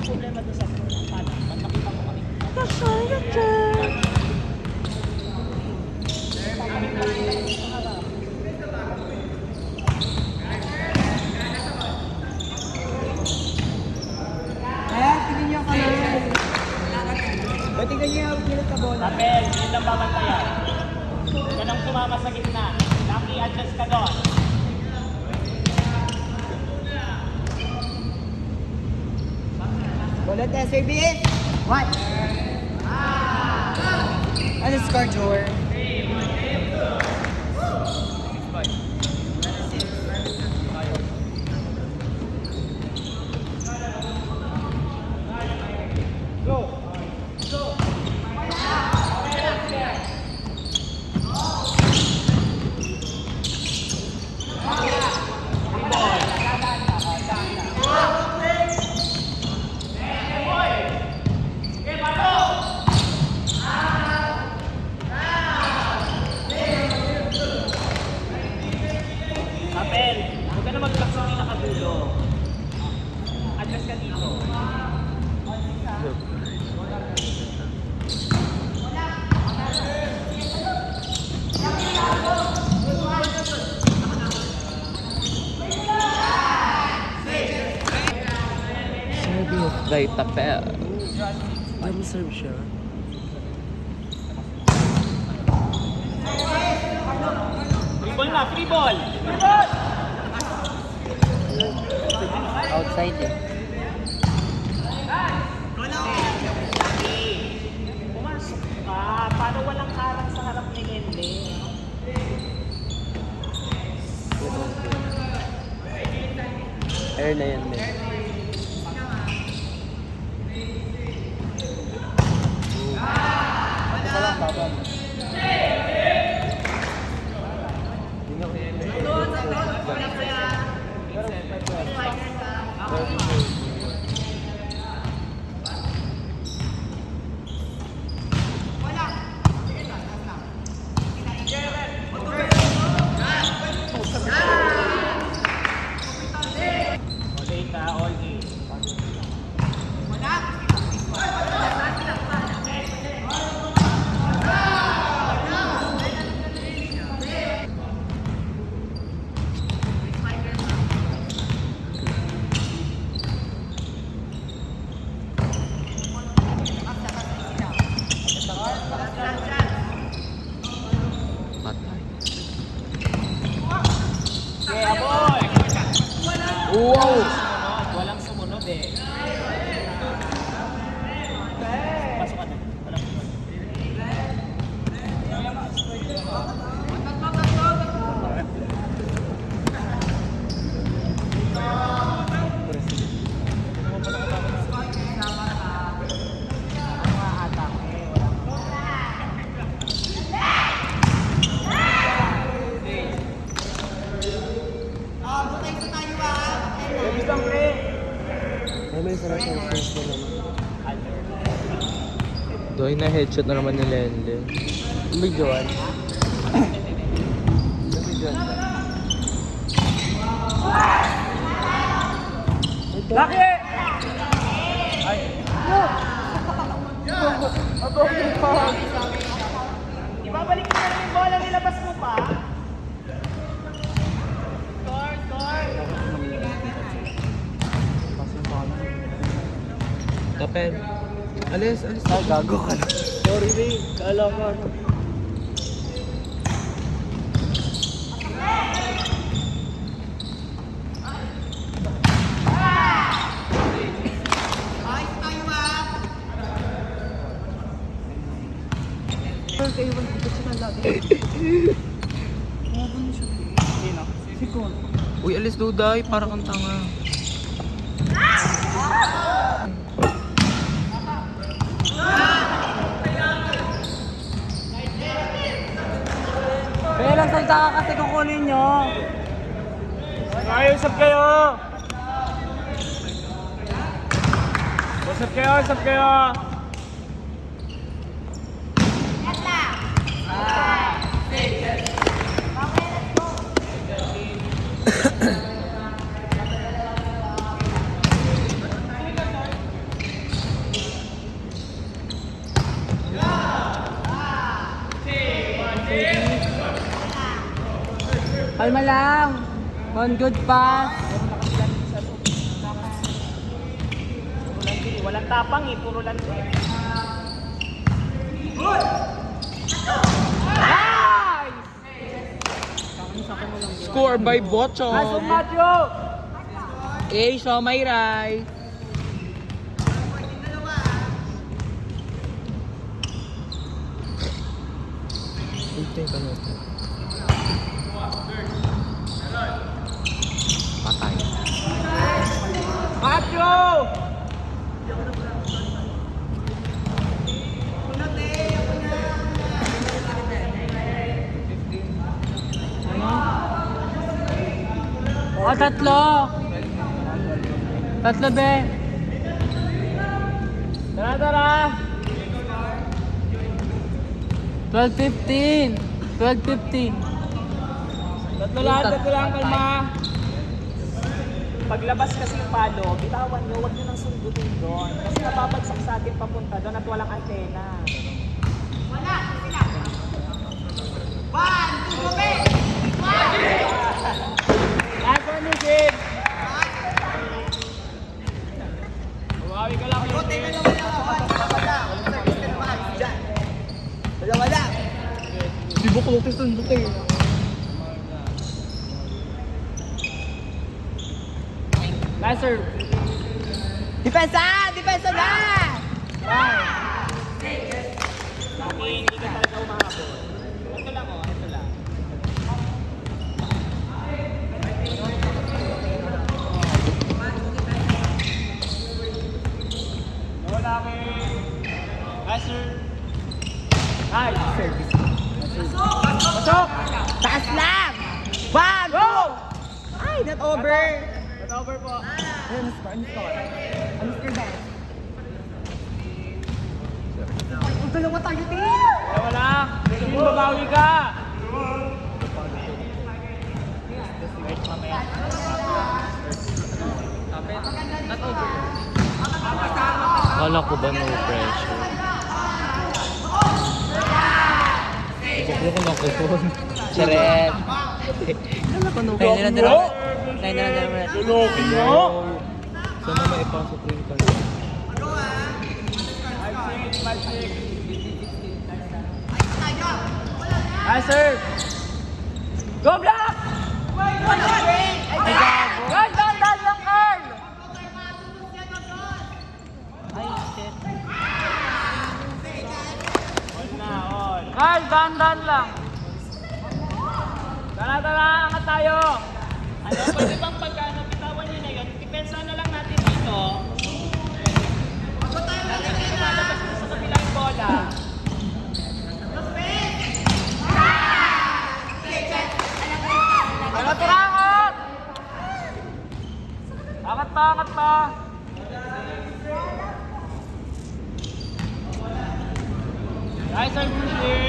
problema doon sa paano? Ba't nakita mo kami? Tingnan niyo ka lang. Tingnan niyo yung pilit na bola. Apel, yun ang babantayan. Ganang sumama sa gitna. Lucky, adjust ka doon. Bullet SAB. What? Ano score, Jor? Apel, huwag ka na mag-block sa pinakadulo. Adjust ka dito. Serving of right Apel. Ano serve siya? Free ball na, free ball! Free ball! Outside eh. Pumasok ka. Paano walang harang sa harap ni Lende? Air na yan eh. Okay ka, all in. Patay. Yeah, boy! Wow! Walang sumunod eh. Pasok ka na. Walang sumunod. Ay, may sarap sa first na naman. Doy na headshot na naman ni Lenle. May Joan. May Joan. Laki! Ibabalik mo na yung bola, nilabas mo pa. Score, score! Kapel. Alis, alis. Ah, gago ka na. Sorry, Ray. Kala ko ano. Uy, alis Duday. Para kang tanga. Kaya lang salita ka kasi kukunin nyo. Usap kayo! Usap kayo, usap kayo! Kalma lang. One good pass. Walang tapang eh, puro landi. Nice! Score by Bocho. Nice one, Matthew! So may right. Patay. Matthew! O, tatlo. Tatlo, be. Tara, tara. 12-15. 12-15. Tatlo lang, kalma. Paglabas kasi yung palo, bitawan nyo, huwag nyo nang sundutin doon. Kasi nababagsak sa atin papunta doon at walang antena. Last one, Nijib. Bumawi ka lang, Nijib. Wala. Di ba ko sundot eh? Last serve. Depensa! Depensa na! Laki, hindi ka talaga umahabol. Ito lang oh, ito lang. No, Laki. Last serve. Nice. Service. Pasok! Taas lang! One, go! Ay, not over! Not over po. Ano score? Ang dalawa tayo, team! Wala. Nijib, babawi ka. Wait, mamaya. Kala ko ba no pressure? Buklo ko na ko doon. Charet! Kala ko no pressure. Tayo na lang muna. Lulogin mo. Sana may ipasok rin ka. Nice serve. Go block! Good, down lang, Carl! Carl, down lang. Tara, angat tayo. Ano, pwede bang pagkano, bitawan nyo na yun, depensa na lang natin dito. Natin yung lalabas na sa kabilang bola. Ano, tara, angat! Angat pa. Nice serve, Nijib.